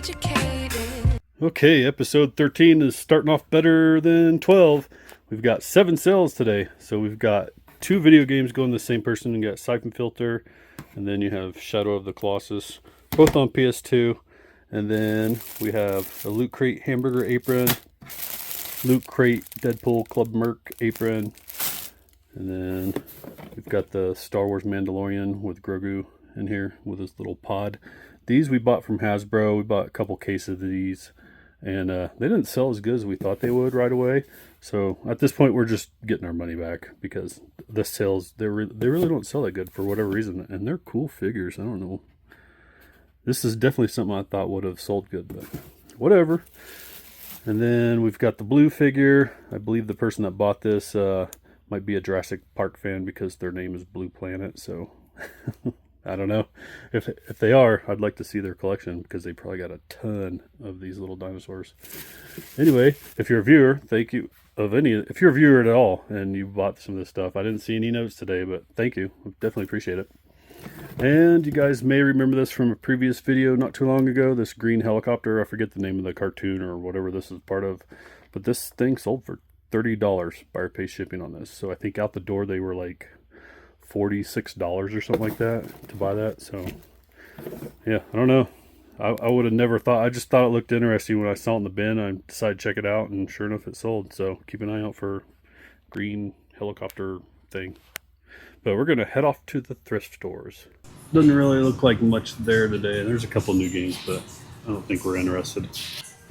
educated. Okay, episode 13 is starting off better than 12. We've got 7 sales today. So we've got 2 video games going to the same person. You got Siphon Filter, and then you have Shadow of the Colossus, both on PS2. And then we have a Loot Crate Hamburger Apron, Loot Crate Deadpool Club Merc Apron, and then we've got the Star Wars Mandalorian with Grogu in here with his little pod. These we bought from Hasbro. We bought a couple cases of these. And they didn't sell as good as we thought they would right away. So at this point, we're just getting our money back because the sales, they really don't sell that good for whatever reason. And they're cool figures. I don't know. This is definitely something I thought would have sold good, but whatever. And then we've got the blue figure. I believe the person that bought this might be a Jurassic Park fan because their name is Blue Planet. So I don't know. If they are, I'd like to see their collection because they probably got a ton of these little dinosaurs. Anyway, if you're a viewer, thank you. If you're a viewer at all and you bought some of this stuff, I didn't see any notes today, but thank you. I definitely appreciate it. And you guys may remember this from a previous video not too long ago. This green helicopter, I forget the name of the cartoon or whatever this is part of, but this thing sold for $30 buyer pay shipping on this. So I think out the door they were like $46 or something like that to buy that. So yeah, I don't know. I would have never thought. I just thought it looked interesting when I saw it in the bin. I decided to check it out, and sure enough, it sold. So keep an eye out for green helicopter thing. But we're gonna head off to the thrift stores. Doesn't really look like much there today. There's a couple new games, but I don't think we're interested.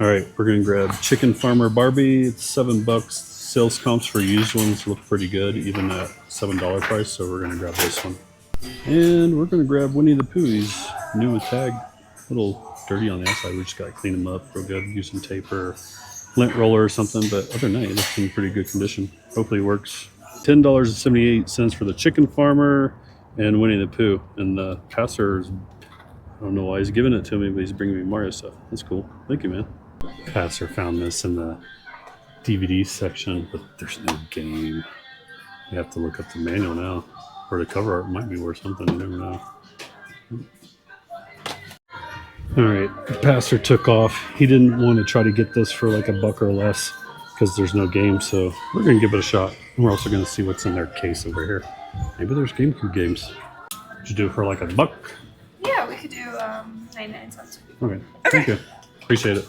All right, we're gonna grab Chicken Farmer Barbie. It's $7. Sales comps for used ones look pretty good, even at $7 price. So we're gonna grab this one, and we're gonna grab Winnie the Pooh. He's new with tag, a little dirty on the outside. We just gotta clean him up real good, use some tape or lint roller or something. But other than that, he looks in pretty good condition. Hopefully it works. $10.78 for the Chicken Farmer and Winnie the Pooh. And the passer is, I don't know why he's giving it to me, but he's bringing me Mario stuff. That's cool. Thank you, man. Passer found this in the DVD section, but there's no game. You have to look up the manual now, or the cover art might be worth something. You never know. All right, the passer took off. He didn't want to try to get this for like $1 or less because there's no game, so we're gonna give it a shot. And we're also gonna see what's in their case over here. Maybe there's GameCube games. Would you do it for like $1? Yeah, we could do 99 cents. Okay, thank you. Appreciate it.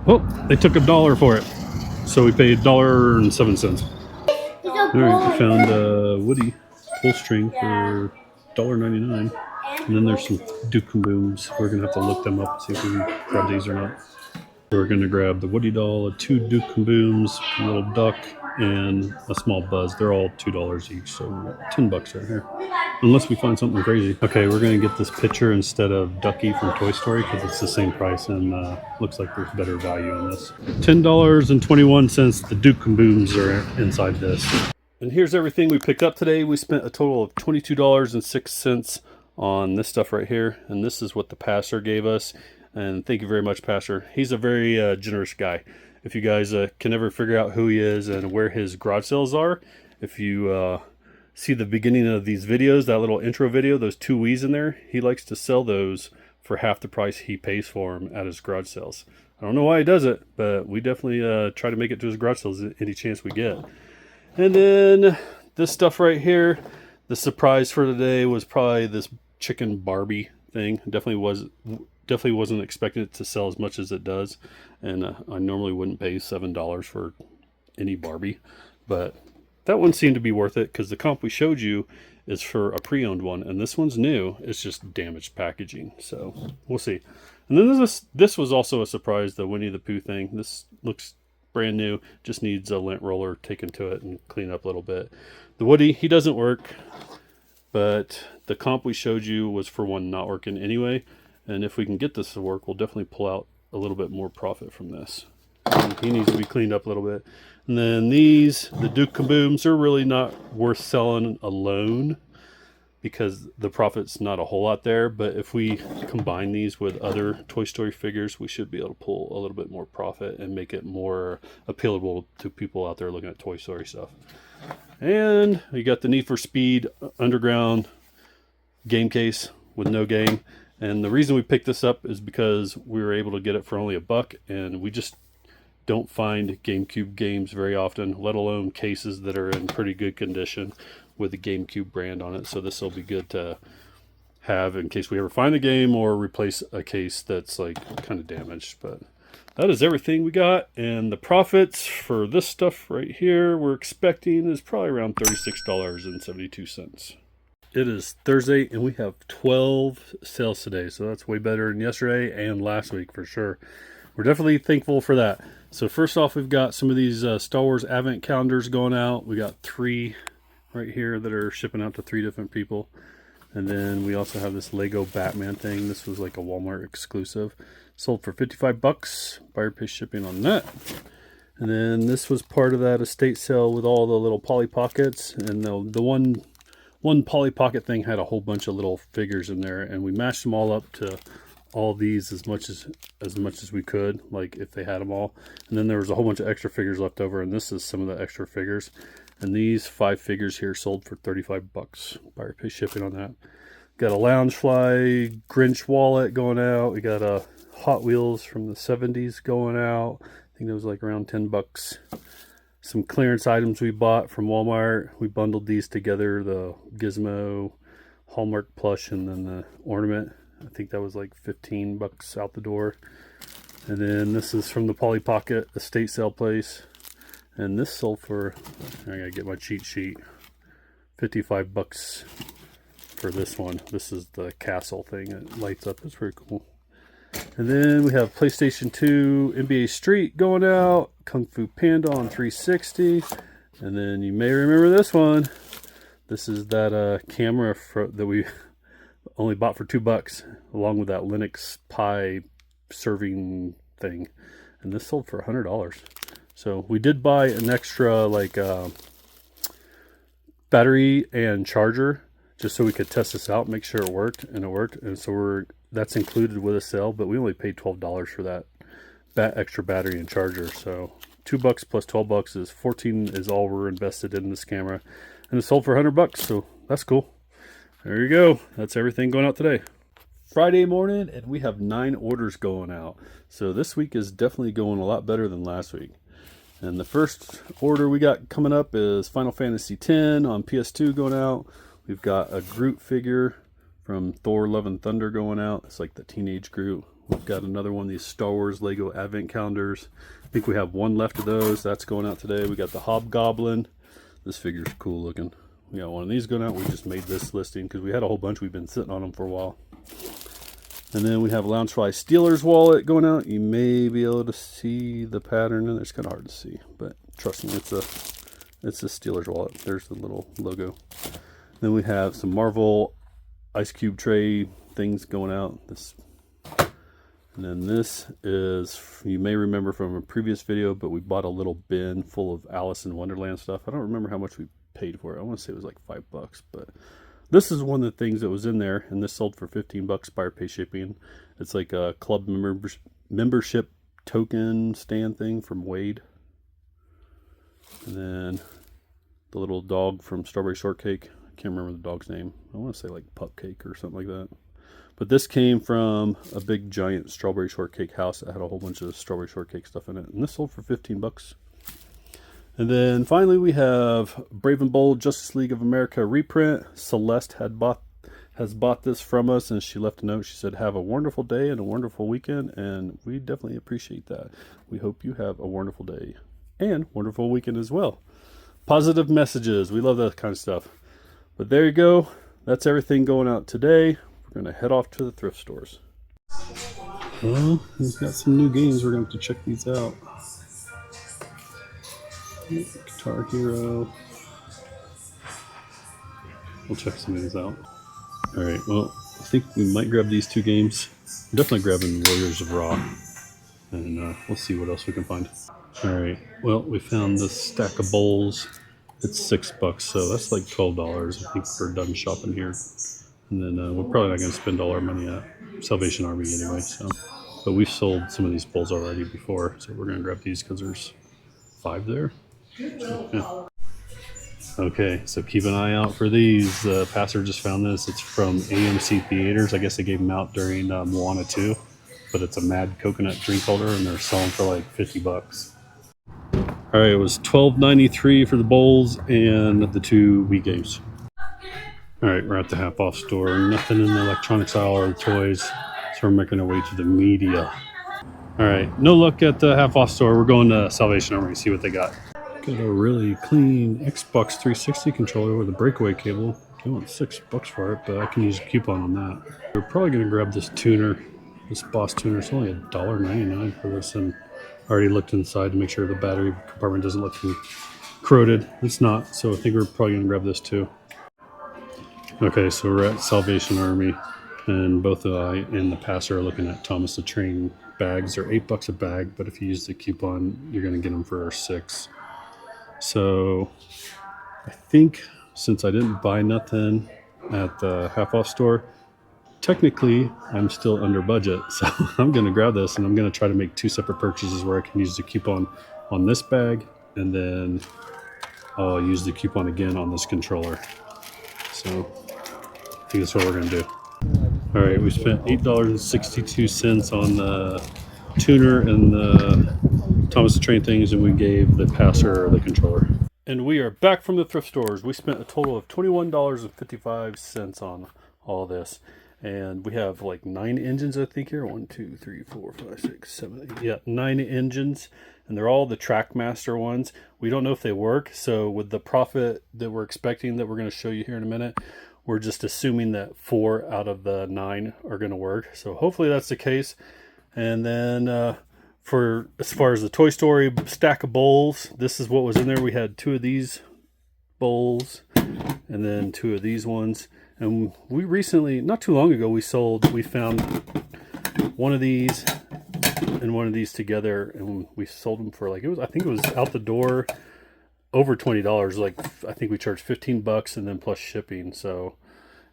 Oh, they took $1 for it. So we paid $1.07. All right, we found Woody pull string for $1.99. And then there's some Duke and Booms. We're going to have to look them up and see if we can grab these or not. We're going to grab the Woody doll, 2 Duke and Booms, a little duck, and a small Buzz. They're all $2 each, so $10 right here. Unless we find something crazy. Okay, we're going to get this picture instead of Ducky from Toy Story because it's the same price and looks like there's better value in this. $10.21. The Duke and Booms are inside this. And here's everything we picked up today. We spent a total of $22.06 on this stuff right here, and this is what the passer gave us. And thank you very much, Pastor. He's a very generous guy. If you guys can ever figure out who he is and where his garage sales are, if you see the beginning of these videos, that little intro video, those 2 Wii's in there, he likes to sell those for half the price he pays for them at his garage sales. I don't know why he does it, but we definitely try to make it to his garage sales any chance we get. And then this stuff right here, the surprise for today was probably this Chicken Barbie thing. Definitely wasn't expecting it to sell as much as it does, and I normally wouldn't pay $7 for any Barbie, but that one seemed to be worth it because the comp we showed you is for a pre-owned one, and this one's new. It's just damaged packaging, so we'll see. And then this was also a surprise, the Winnie the Pooh thing. This looks brand new, just needs a lint roller taken to it and clean up a little bit. The Woody, he doesn't work, but the comp we showed you was for one not working anyway. And if we can get this to work, we'll definitely pull out a little bit more profit from this. And he needs to be cleaned up a little bit. And then these, the Duke Kabooms, are really not worth selling alone because the profit's not a whole lot there. But if we combine these with other Toy Story figures, we should be able to pull a little bit more profit and make it more appealable to people out there looking at Toy Story stuff. And we got the Need for Speed Underground game case with no game. And the reason we picked this up is because we were able to get it for only $1, and we just don't find GameCube games very often, let alone cases that are in pretty good condition with the GameCube brand on it. So this will be good to have in case we ever find the game or replace a case that's like kind of damaged. But that is everything we got, and the profits for this stuff right here we're expecting is probably around $36.72. It is Thursday and we have 12 sales today, so that's way better than yesterday and last week for sure. We're definitely thankful for that. So first off, we've got some of these Star Wars Advent calendars going out. We got 3 right here that are shipping out to 3 different people. And then we also have this Lego Batman thing. This was like a Walmart exclusive. Sold for $55. Buyer pays shipping on that. And then this was part of that estate sale with all the little Polly Pockets. And the one Polly Pocket thing had a whole bunch of little figures in there. And we mashed them all up to all these as much as we could, like if they had them all. And then there was a whole bunch of extra figures left over, and this is some of the extra figures. And these 5 figures here sold for $35. Buyer pays shipping on that. Got a Loungefly Grinch wallet going out. We got a Hot Wheels from the 70s going out. I think it was like around $10. Some clearance items we bought from Walmart. We bundled these together, the Gizmo Hallmark plush and then the ornament. I think that was like $15 out the door. And then this is from the Polly Pocket estate sale place. And this sold for, I gotta get my cheat sheet, $55 for this one. This is the castle thing. It lights up. It's pretty cool. And then we have PlayStation 2 NBA Street going out. Kung Fu Panda on 360. And then you may remember this one. This is that camera that we only bought for $2, along with that Linux Pi serving thing. And this sold for $100. So we did buy an extra like battery and charger just so we could test this out, make sure it worked, and it worked. And so that's included with a sale, but we only paid $12 for that extra battery and charger. So $2 plus $12 is $14 is all we're invested in this camera, and it sold for $100. So that's cool. There you go. That's everything going out today. Friday morning, and we have 9 orders going out. So this week is definitely going a lot better than last week. And the first order we got coming up is Final Fantasy X on PS2 going out. We've got a Groot figure from Thor Love and Thunder going out. It's like the teenage Groot. We've got another one of these Star Wars Lego Advent calendars. I think we have 1 left of those. That's going out today. We got the Hobgoblin. This figure's cool looking. We got one of these going out. We just made this listing because we had a whole bunch. We've been sitting on them for a while. And then we have a Loungefly Steelers wallet going out. You may be able to see the pattern, and it's kind of hard to see, but trust me, it's a Steelers wallet. There's the little logo. Then we have some Marvel ice cube tray things going out. And then this is, you may remember from a previous video, but we bought a little bin full of Alice in Wonderland stuff. I don't remember how much we paid for it. I want to say it was like $5, but this is one of the things that was in there, and this sold for $15. Buyer pay shipping. It's like a club membership token stand thing from Wade. And then the little dog from Strawberry Shortcake. I can't remember the dog's name. I want to say like Pupcake or something like that. But this came from a big giant Strawberry Shortcake house that had a whole bunch of Strawberry Shortcake stuff in it. And this sold for $15. And then finally we have Brave and Bold Justice League of America reprint. Celeste has bought this from us, and she left a note. She said, have a wonderful day and a wonderful weekend, and we definitely appreciate that. We hope you have a wonderful day and wonderful weekend as well. Positive messages. We love that kind of stuff. But there you go. That's everything going out today. We're going to head off to the thrift stores. Well, we've got some new games. We're going to have to check these out. Guitar Hero. We'll check some of these out. Alright, well, I think we might grab these 2 games. I'm definitely grabbing Warriors of Raw. And we'll see what else we can find. Alright, well, we found this stack of bowls. It's $6, so that's like $12. I think we're done shopping here. And then we're probably not going to spend all our money at Salvation Army anyway. So, but we've sold some of these bowls already before, so we're going to grab these because there's 5 there. So, yeah. Okay, so keep an eye out for these. The pastor just found this. It's from AMC Theaters. I guess they gave them out during Moana 2, but it's a Mad Coconut drink holder, and they're selling for like $50. All right, it was $12.93 for the bowls and the 2 Wii games. All right, we're at the half off store. Nothing in the electronics aisle or the toys, so we're making our way to the media. All right, no luck at the half off store. We're going to Salvation Army to see what they got. Got a really clean Xbox 360 controller with a breakaway cable. I want $6 for it, but I can use a coupon on that. We're probably going to grab this tuner, this Boss tuner. It's only $1.99 for this, and I already looked inside to make sure the battery compartment doesn't look corroded. It's not, so I think we're probably going to grab this too. Okay, so we're at Salvation Army, and both I and the pastor are looking at Thomas the Train bags. They're $8 a bag, but if you use the coupon, you're going to get them for $6. So I think since I didn't buy nothing at the half off store, technically I'm still under budget. So I'm going to grab this, and I'm going to try to make 2 separate purchases where I can use the coupon on this bag, and then I'll use the coupon again on this controller. So I think that's what we're going to do. All right, we spent $8.62 on the tuner and the Thomas the Train things, and we gave the passer the controller. And we are back from the thrift stores. We spent a total of $21.55 on all this. And we have like 9 engines, I think, here. 1, 2, 3, 4, 5, 6, 7, 8. Yeah, 9 engines. And they're all the Trackmaster ones. We don't know if they work. So with the profit that we're expecting that we're going to show you here in a minute, we're just assuming that 4 out of the 9 are going to work. So hopefully that's the case. And then for as far as the Toy Story stack of bowls, this is what was in there. We had 2 of these bowls and then 2 of these ones. And we recently, not too long ago, we found one of these and one of these together, and we sold them for like, I think it was out the door over $20. Like, I think we charged $15 and then plus shipping. So,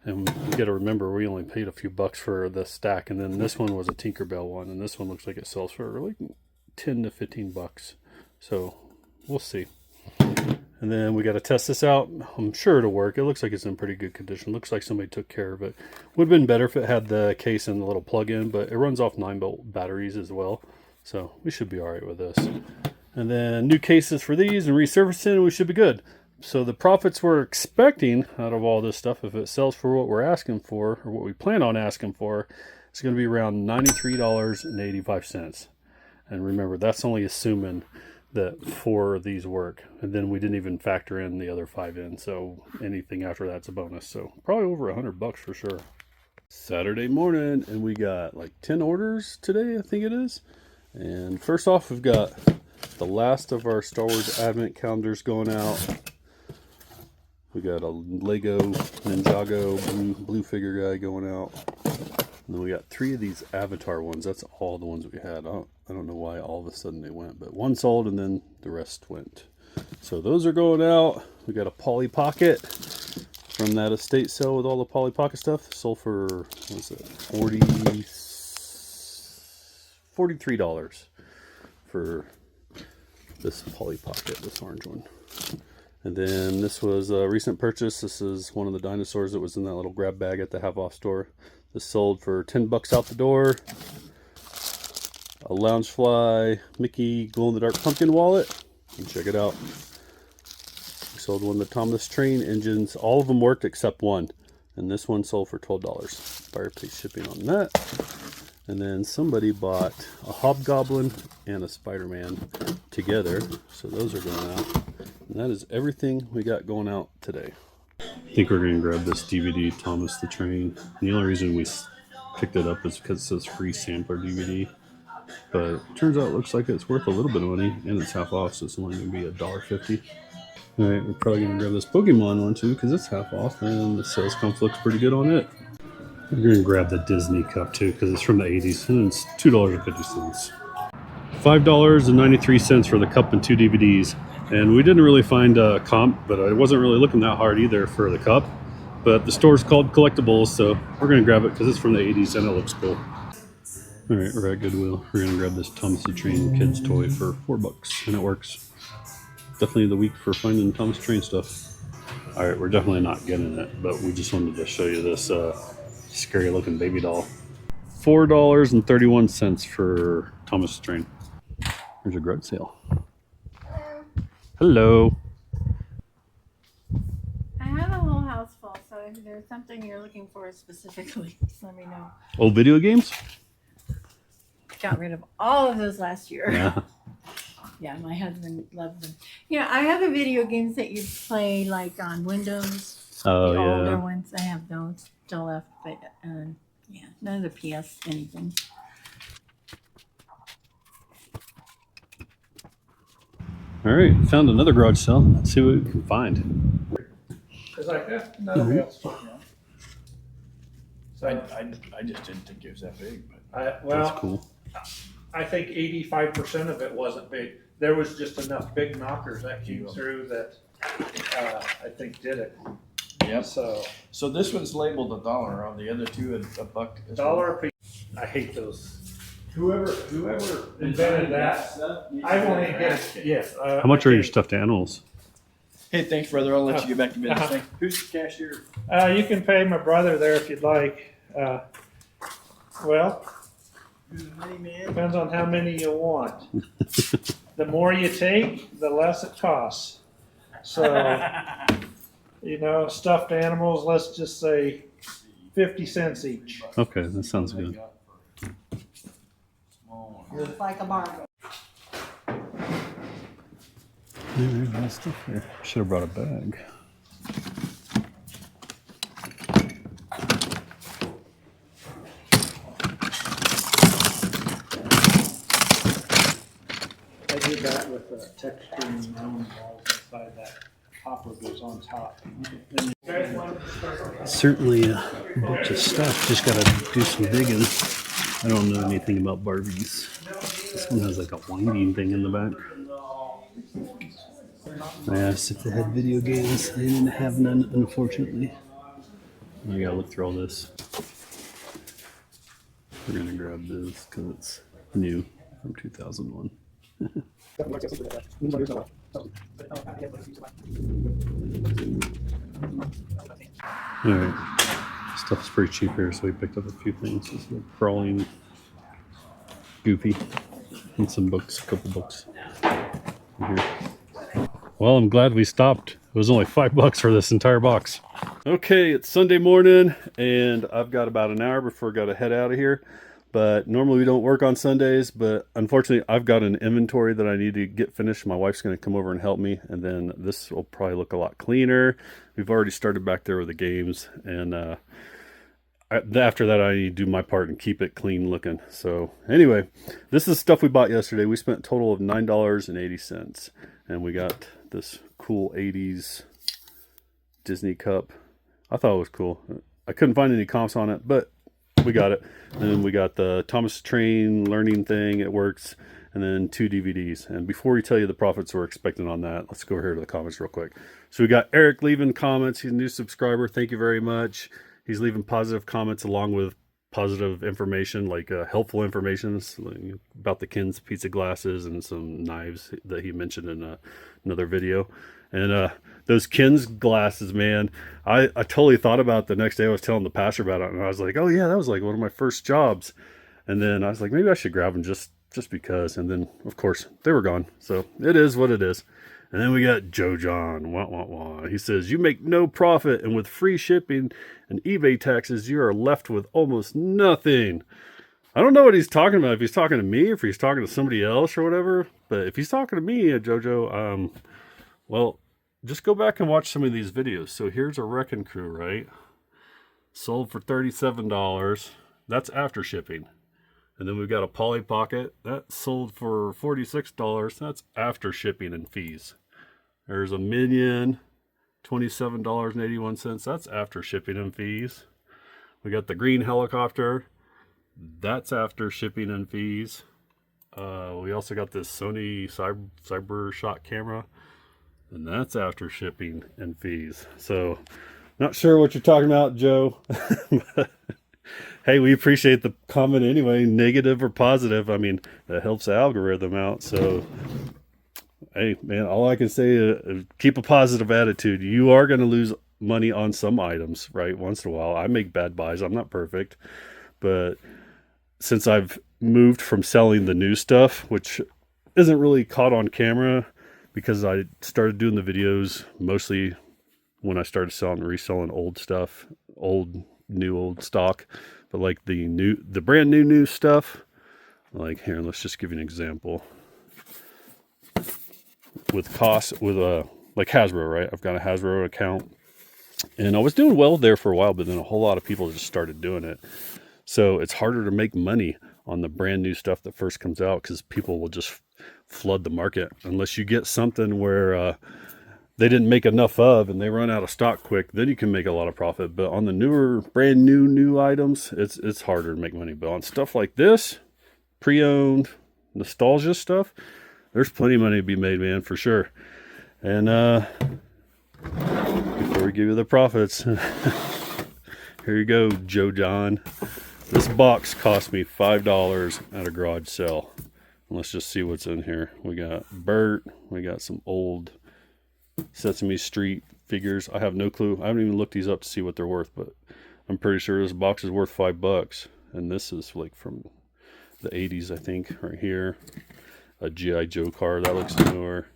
and you got to remember, we only paid a few bucks for the stack. And then this one was a Tinkerbell one, and this one looks like it sells for like $10 to $15. So we'll see. And then we got to test this out. I'm sure it'll work. It looks like it's in pretty good condition. Looks like somebody took care of it. Would have been better if it had the case and the little plug-in, but it runs off 9-volt batteries as well. So we should be all right with this. And then new cases for these and resurfacing, we should be good. So the profits we're expecting out of all this stuff, if it sells for what we're asking for, or what we plan on asking for, it's going to be around $93.85. And remember, that's only assuming that 4 of these work, and then we didn't even factor in the other 5 in, so anything after that's a bonus. So probably over $100 for sure. Saturday morning, and we got like 10 orders today, I think it is. And first off, we've got the last of our Star Wars advent calendars going out. We got a Lego Ninjago blue figure guy going out. And then we got 3 of these Avatar ones. That's all the ones we had. I don't know why all of a sudden they went, but 1 sold and then the rest went. So those are going out. We got a Polly Pocket from that estate sale with all the Polly Pocket stuff. Sold for, what was it, $43 for this Polly Pocket, this orange one. And then this was a recent purchase. This is one of the dinosaurs that was in that little grab bag at the half off store. This sold for $10 out the door. A Loungefly Mickey glow-in-the-dark pumpkin wallet. You can check it out. We sold one of the Thomas Train engines. All of them worked except one. And this one sold for $12. Buyer pays shipping on that. And then somebody bought a Hobgoblin and a Spider-Man together. So those are going out. And that is everything we got going out today. I think we're going to grab this DVD, Thomas the Train. And the only reason we picked it up is because it says free sampler DVD. But it turns out it looks like it's worth a little bit of money, and it's half off, so it's only going to be $1.50. Alright, we're probably going to grab this Pokemon one too, because it's half off, and the sales comp looks pretty good on it. We're going to grab the Disney cup too, because it's from the 80s, and it's $2.50. $5.93 for the cup and 2 DVDs. And we didn't really find a comp, but I wasn't really looking that hard either for the cup. But the store's called CollectyBullz, so we're going to grab it because it's from the 80s and it looks cool. All right, we're at Goodwill. We're going to grab this Thomas the Train kids toy for $4, and it works. Definitely the week for finding Thomas Train stuff. All right, we're definitely not getting it, but we just wanted to show you this scary looking baby doll. $4.31 for Thomas Train. Here's a garage sale. Hello. I have a whole house full, so if there's something you're looking for specifically, just let me know. Old video games? Got rid of all of those last year. Yeah. Yeah, my husband loves them. You know, I have the video games that you play like on Windows. Oh, the older yeah. ones. I have those still left, but yeah, none of the PS anything. All right, found another garage sale. Let's see what we can find. Because nobody else took me on. So I just didn't think it was that big. But That's cool. I think 85% of it wasn't big. There was just enough big knockers that came through that I think did it. Yep. So this one's labeled $1. On the other two, a buck. as well. dollar a piece. I hate those. Whoever invented that, I won't even get it. Yes. How much are your stuffed animals? Hey, thanks, brother. I'll let you get back to business. Thank you. Who's the cashier? You can pay my brother there if you'd like. Well, Who's the money man? depends on how many you want. The more you take, the less it costs. So, you know, stuffed animals, let's just say 50 cents each. Okay, that sounds good. Looks like a bargain. There's my stuff here. Should have brought a bag. I did that with a texturing round walls inside that hopper goes on top. Certainly a bunch of stuff. Just got to do some digging. I don't know anything about Barbies. This one has like a winding thing in the back. I asked if they had video games. They didn't have none, unfortunately. I gotta look through all this. We're gonna grab this because it's new from 2001. Alright. Stuff's pretty cheap here, so we picked up a few things. This is crawling Goofy and some books, a couple books. Here. Well, I'm glad we stopped. It was only $5 for this entire box. Okay, it's Sunday morning, and I've got about an hour before I got to head out of here. But normally we don't work on Sundays, but unfortunately I've got an inventory that I need to get finished. My wife's going to come over and help me, and then this will probably look a lot cleaner. We've already started back there with the games, and after that I need to do my part and keep it clean looking. So anyway, this is stuff we bought yesterday. We spent a total of $9.80, and we got this cool 80s Disney cup. I thought it was cool. I couldn't find any comps on it, but we got it. And then we got the Thomas Train learning thing. It works. And then 2 DVDs. And before we tell you the profits we're expecting on that, let's go over here to the comments real quick. So we got Eric leaving comments. He's a new subscriber. Thank you very much. He's leaving positive comments along with positive information, like helpful information about the Ken's pizza glasses and some knives that he mentioned in another video. And those Ken's glasses, man, I totally thought about it the next day. I was telling the pastor about it, and I was like, oh yeah, that was like one of my first jobs. And then I was like, maybe I should grab them just because. And then of course they were gone. So it is what it is. And then we got Joe John. Wah, wah, wah. He says, you make no profit, and with free shipping and eBay taxes, you are left with almost nothing. I don't know what he's talking about. If he's talking to me, or if he's talking to somebody else or whatever. But if he's talking to me, Jojo, well, just go back and watch some of these videos. So here's a Wrecking Crew, right? Sold for $37. That's after shipping. And then we've got a Polly Pocket. That sold for $46. That's after shipping and fees. There's a Minion, $27.81. That's after shipping and fees. We got the green helicopter. That's after shipping and fees. We also got this Sony Cyber Shot camera. And that's after shipping and fees. So, not sure what you're talking about, Joe. Hey, we appreciate the comment anyway, negative or positive. I mean, that helps the algorithm out. So, hey, man, all I can say is keep a positive attitude. You are going to lose money on some items, right? Once in a while. I make bad buys. I'm not perfect. But since I've moved from selling the new stuff, which isn't really caught on camera because I started doing the videos mostly when I started selling and reselling old stuff, old stock. But like the brand new stuff, like here, let's just give you an example. With costs, with like Hasbro, right? I've got a Hasbro account, and I was doing well there for a while, but then a whole lot of people just started doing it. So it's harder to make money on the brand new stuff that first comes out because people will just flood the market unless you get something where they didn't make enough of and they run out of stock quick. Then you can make a lot of profit. But on the newer, brand new items, it's harder to make money. But on stuff like this, pre-owned, nostalgia stuff, there's plenty of money to be made, man, for sure. And before we give you the profits, here you go, Joe John. This box cost me $5 at a garage sale. Let's just see what's in here. We got Bert. We got some old Sesame Street figures. I have no clue. I haven't even looked these up to see what they're worth, but I'm pretty sure this box is worth $5. And this is like from the 80s, I think, right here. A G.I. Joe car. That looks newer.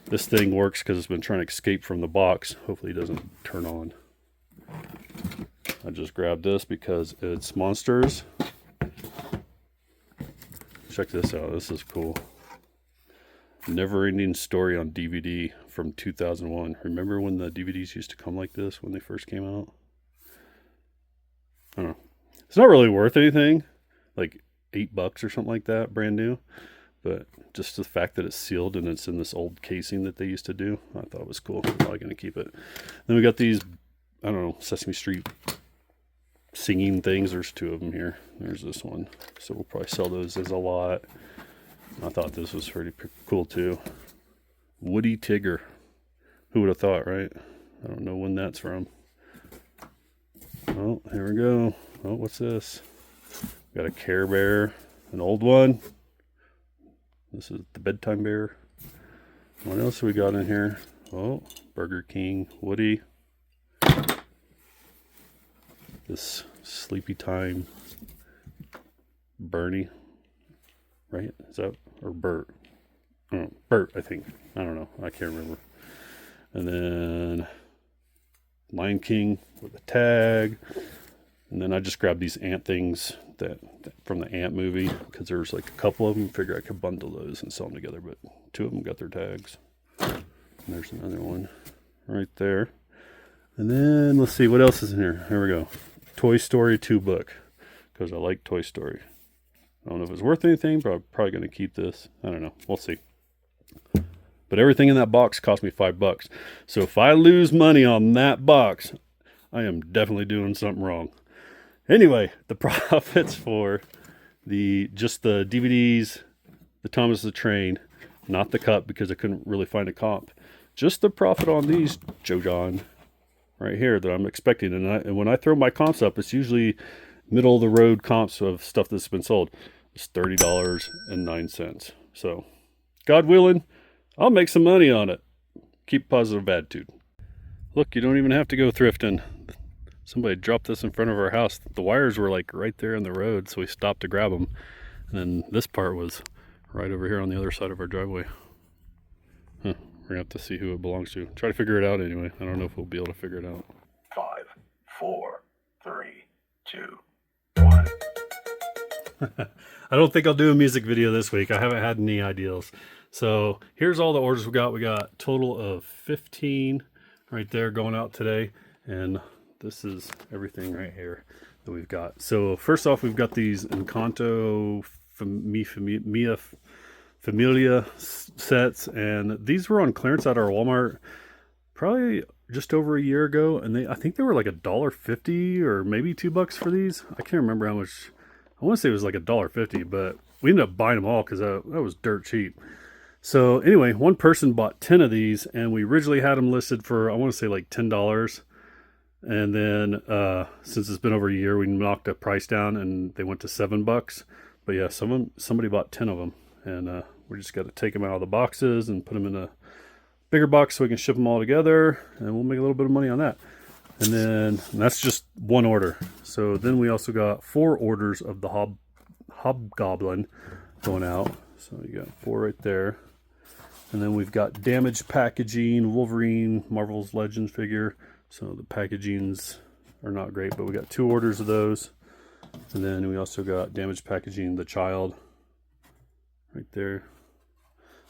This thing works because it's been trying to escape from the box. Hopefully it doesn't turn on. I just grabbed this because it's monsters. Check this out. This is cool. Never Ending Story on DVD from 2001. Remember when the DVDs used to come like this when they first came out? I don't know. It's not really worth anything. Like $8 or something like that, brand new. But just the fact that it's sealed and it's in this old casing that they used to do, I thought it was cool. I'm probably going to keep it. Then we got these, I don't know, Sesame Street singing things. There's 2 of them here. There's this one. So we'll probably sell those as a lot. I thought this was pretty cool too. Woody Tigger. Who would have thought, right? I don't know when that's from. Oh, here we go. Oh, what's this? Got a Care Bear, an old one. This is the Bedtime Bear. What else we got in here? Oh, Burger King, Woody. This Sleepy Time Bernie, right? Is that, or Bert? Oh, Bert, I think. I don't know. I can't remember. And then Lion King with a tag. And then I just grabbed these ant things that from the Ant movie because there's like a couple of them. Figure I could bundle those and sell them together, but 2 of them got their tags. And there's another one right there. And then let's see what else is in here. Here we go. Toy Story 2 book because I like Toy Story. I don't know if it's worth anything, but I'm probably going to keep this. I don't know. We'll see. But everything in that box cost me $5. So if I lose money on that box, I am definitely doing something wrong. Anyway, the profits for just the DVDs, the Thomas the Train, not the cup because I couldn't really find a comp. Just the profit on these, Joe John, right here that I'm expecting. And when I throw my comps up, it's middle of the road comps of stuff that's been sold. It's $30.09. So, God willing, I'll make some money on it. Keep positive attitude. Look, you don't even have to go thrifting. Somebody dropped this in front of our house. The wires were like right there in the road, so we stopped to grab them. And then this part was right over here on the other side of our driveway. Huh. We're gonna have to see who it belongs to. Try to figure it out anyway. I don't know if we'll be able to figure it out. 5, 4, 3, 2, 1. I don't think I'll do a music video this week. I haven't had any ideas. So here's all the orders we got. We got a total of 15 right there going out today. And this is everything right here that we've got. So first off, we've got these Encanto Familia sets, and these were on clearance at our Walmart probably just over a year ago, and I think they were like $1.50 or maybe $2 for these. I can't remember how much. I want to say it was like $1.50, but we ended up buying them all because that was dirt cheap. So anyway, one person bought 10 of these, and we originally had them listed for, I want to say like $10. And then since it's been over a year, we knocked the price down and they went to $7. But yeah, somebody bought 10 of them, and We just got to take them out of the boxes and put them in a bigger box so we can ship them all together, and we'll make a little bit of money on that. And that's just one order. So then we also got 4 orders of the Hobgoblin going out. So you got 4 right there. And then we've got damaged packaging, Wolverine, Marvel's Legends figure. So the packagings are not great, but we got 2 orders of those. And then we also got damaged packaging, the Child, right there.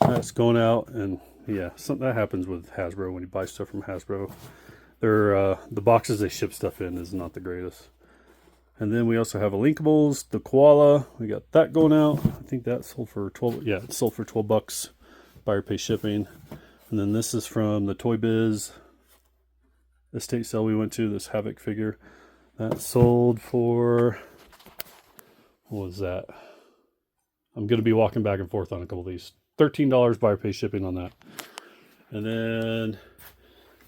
That's going out, and yeah, something that happens with Hasbro when you buy stuff from Hasbro. They're the boxes they ship stuff in is not the greatest. And then we also have a Linkables, the Koala. We got that going out. I think that sold for 12. Yeah, it sold for $12. Buyer pay shipping. And then this is from the Toy Biz estate sale we went to. This Havoc figure that sold for, what was that? I'm going to be walking back and forth on a couple of these. $13 buyer pay shipping on that. And then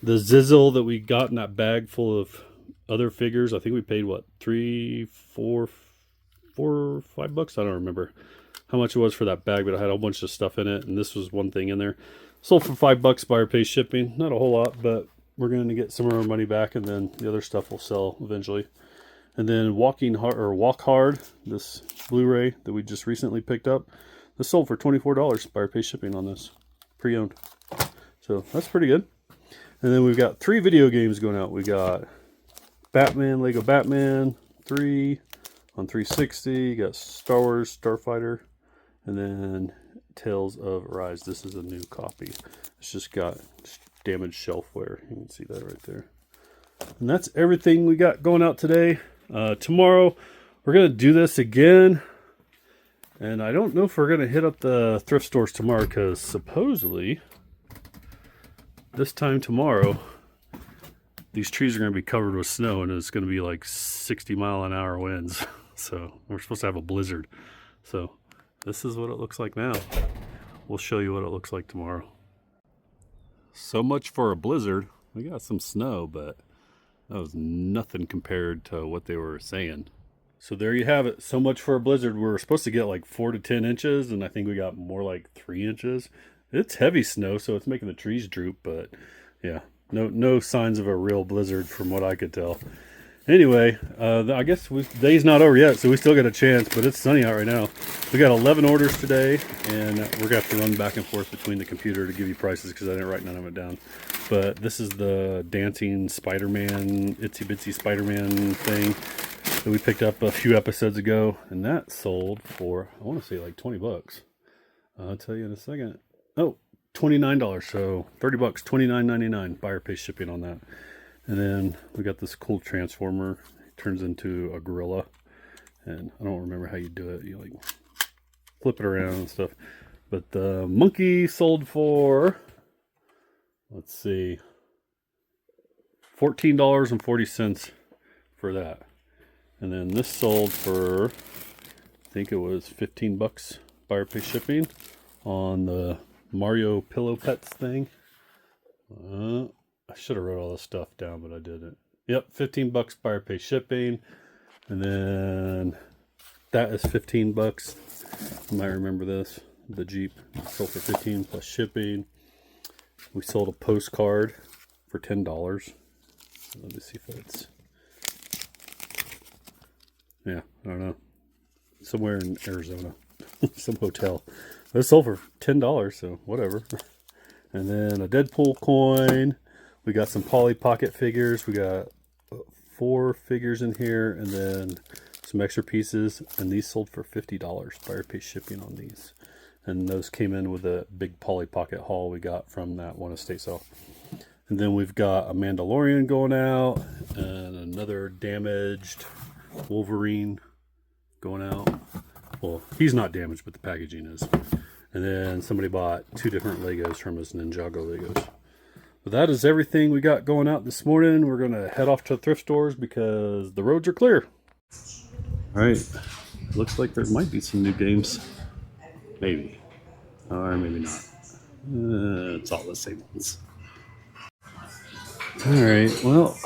the Zizzle that we got in that bag full of other figures, I think we paid what, $3, $4, $5? I don't remember how much it was for that bag, but I had a whole bunch of stuff in it, and this was one thing in there. Sold for $5 buyer pay shipping. Not a whole lot, but we're going to get some of our money back, and then the other stuff will sell eventually. And then Walk Hard, this Blu-ray that we just recently picked up. This sold for $24 buyer pay shipping on this, pre-owned. So that's pretty good. And then we've got 3 video games going out. We got Batman, Lego Batman 3 on 360. You got Star Wars Starfighter, and then Tales of Rise. This is a new copy. It's just got damaged shelfware. You can see that right there. And that's everything we got going out today. Tomorrow we're gonna do this again. And I don't know if we're going to hit up the thrift stores tomorrow, because supposedly this time tomorrow these trees are going to be covered with snow, and it's going to be like 60-mile-an-hour winds. So we're supposed to have a blizzard. So this is what it looks like now. We'll show you what it looks like tomorrow. So much for a blizzard. We got some snow, but that was nothing compared to what they were saying. So there you have it. So much for a blizzard. We were supposed to get like 4 to 10 inches, and I think we got more like 3 inches. It's heavy snow, so it's making the trees droop, but yeah, no signs of a real blizzard from what I could tell. Anyway, I guess the day's not over yet, so we still got a chance, but it's sunny out right now. We got 11 orders today, and we're going to have to run back and forth between the computer to give you prices because I didn't write none of it down. But this is the dancing Spider-Man, itsy bitsy Spider-Man thing that we picked up a few episodes ago, and that sold for, I want to say like $20. I'll tell you in a second. Oh, $29, so $30, $29.99 buyer pay shipping on that. And then we got this cool transformer. It turns into a gorilla, and I don't remember how you do it. You like flip it around and stuff. But the monkey sold for, let's see, $14.40 for that. And then this sold for, I think it was $15 buyer pay shipping on the Mario Pillow Pets thing. I should have wrote all this stuff down, but I didn't. Yep, $15 buyer pay shipping. And then that is $15. You might remember this. The Jeep sold for $15 plus shipping. We sold a postcard for $10. Let me see if it's, yeah, I don't know, somewhere in Arizona, some hotel. But it sold for $10, so whatever. And then a Deadpool coin. We got some Polly Pocket figures. We got 4 figures in here, and then some extra pieces. And these sold for $50 buyer pay shipping on these. And those came in with a big Polly Pocket haul we got from that one estate sale. And then we've got a Mandalorian going out, and another damaged Wolverine going out. Well, he's not damaged, but the packaging is. And then somebody bought 2 different Legos from us, Ninjago Legos. But that is everything we got going out this morning. We're going to head off to thrift stores because the roads are clear. All right. Looks like there might be some new games. Maybe. Or maybe not. It's all the same ones. All right. Well,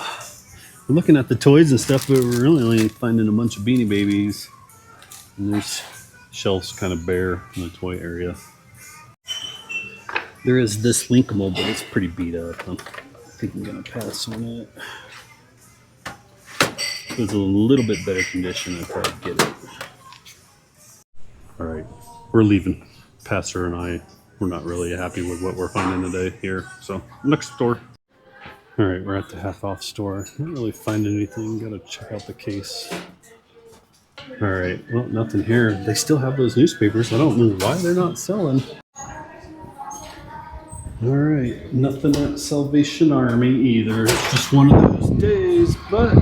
we're looking at the toys and stuff, but we're really only finding a bunch of Beanie Babies. And there's shelves kind of bare in the toy area. There is this linkable, but it's pretty beat up. I think I'm gonna pass on it. If it was a little bit better condition, I'd probably get it. All right, we're leaving. Pastor and I, we're not really happy with what we're finding today here. So next store. All right, we're at the half off store. Not really finding anything. Gotta check out the case. All right, well, nothing here. They still have those newspapers. I don't know why they're not selling. All right, nothing at Salvation Army either. It's just one of those days, but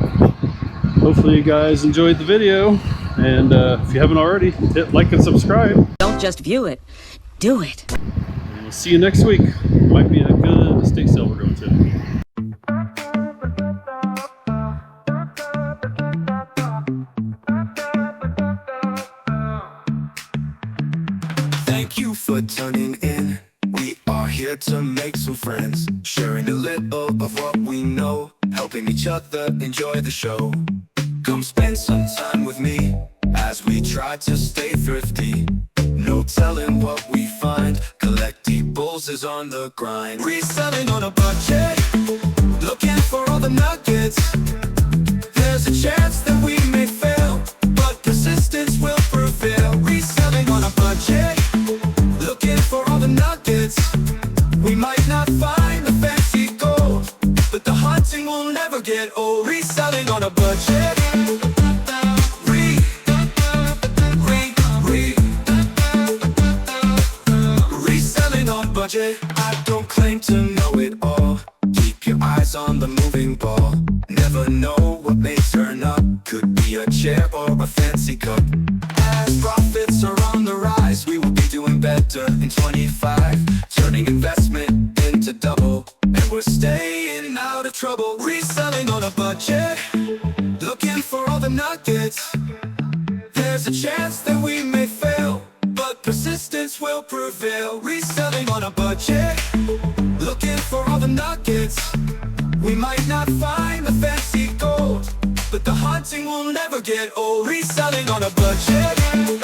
hopefully you guys enjoyed the video. And if you haven't already, hit like and subscribe. Don't just view it, do it. And we'll see you next week. Might be a good estate sale we're going to. Thank you for tuning in. We are here to make some friends, sharing a little of what we know, helping each other enjoy the show. Come spend some time with me as we try to stay thrifty. No telling what we find. CollectyBullz is on the grind. Reselling on a budget, looking for all the nuggets. There's a chance that we may fail, but persistence will prevail. Reselling on a budget, looking for all the nuggets. We might not find the fancy gold, but the hunting will never get old. Reselling on a budget. Reselling on budget. I don't claim to know it all. Keep your eyes on the moving ball. Never know what may turn up. Could be a chair or a fancy cup. As profits are on the rise, we will be doing better in 25. Turning investment into double, and we're staying out of trouble. Reselling on a budget, looking for all the nuggets. There's a chance that we may fail, but persistence will prevail. Reselling on a budget, looking for all the nuggets. We might not find the fancy gold, but the hunting will never get old. Reselling on a budget.